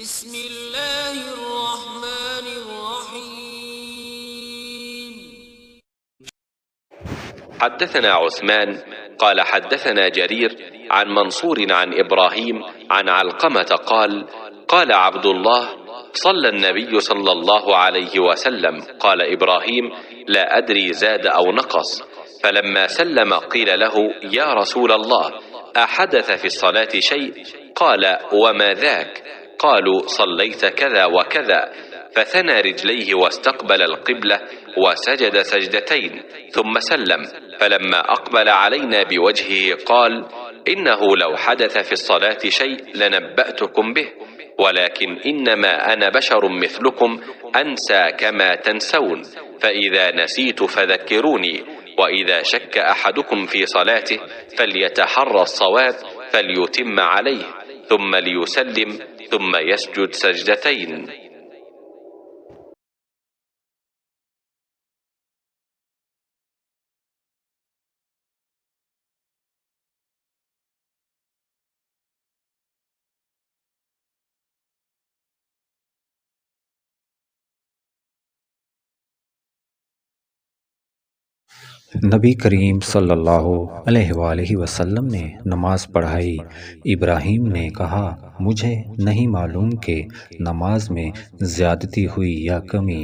بسم اللہ الرحمن الرحیم۔ حدثنا عثمان قال حدثنا جرير عن منصور عن إبراهيم عن علقمة قال قال عبد الله صلى النبي صلى الله عليه وسلم قال إبراهيم لا أدري زاد أو نقص، فلما سلم قيل له يا رسول الله أحدث في الصلاة شيء؟ قال وما ذاك؟ قالوا صليت كذا وكذا، فثنى رجليه واستقبل القبلة وسجد سجدتين ثم سلم، فلما أقبل علينا بوجهه قال إنه لو حدث في الصلاة شيء لنبأتكم به، ولكن إنما أنا بشر مثلكم أنسى كما تنسون، فإذا نسيت فذكروني، وإذا شك أحدكم في صلاته فليتحرى الصواب فليتم عليه، ثم ليسلم ثم يسجد سجدتين۔ نبی کریم صلی اللہ علیہ وآلہ وسلم نے نماز پڑھائی۔ ابراہیم نے کہا مجھے نہیں معلوم کہ نماز میں زیادتی ہوئی یا کمی۔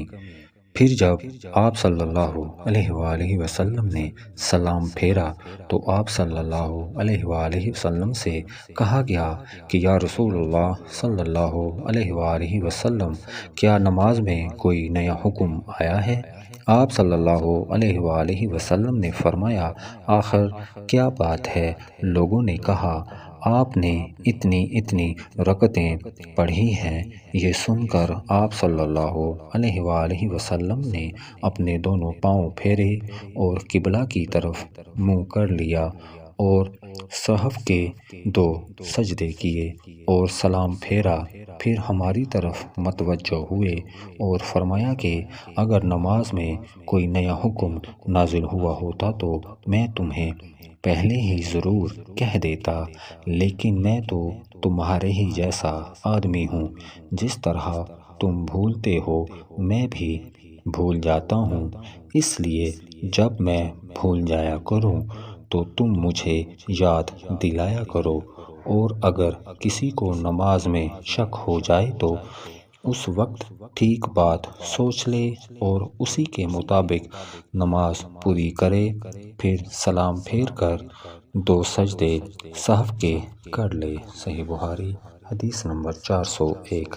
پھر جب آپ صلی اللہ علیہ وآلہ وسلم نے سلام پھیرا تو آپ صلی اللہ علیہ وآلہ وسلم سے کہا گیا کہ یا رسول اللہ صلی اللہ علیہ وآلہ وسلم کیا نماز میں کوئی نیا حکم آیا ہے؟ آپ صلی اللہ علیہ وآلہ وسلم نے فرمایا آخر کیا بات ہے؟ لوگوں نے کہا آپ نے اتنی رکعتیں پڑھی ہیں۔ یہ سن کر آپ صلی اللہ علیہ وآلہ وسلم نے اپنے دونوں پاؤں پھیرے اور قبلہ کی طرف منہ کر لیا اور صحف کے 2 سجدے کیے اور سلام پھیرا، پھر ہماری طرف متوجہ ہوئے اور فرمایا کہ اگر نماز میں کوئی نیا حکم نازل ہوا ہوتا تو میں تمہیں پہلے ہی ضرور کہہ دیتا، لیکن میں تو تمہارے ہی جیسا آدمی ہوں، جس طرح تم بھولتے ہو میں بھی بھول جاتا ہوں، اس لیے جب میں بھول جایا کروں تو تم مجھے یاد دلایا کرو، اور اگر کسی کو نماز میں شک ہو جائے تو اس وقت ٹھیک بات سوچ لے اور اسی کے مطابق نماز پوری کرے، پھر سلام پھیر کر 2 سجدے صحف کے کر لے۔ صحیح بخاری حدیث نمبر 401۔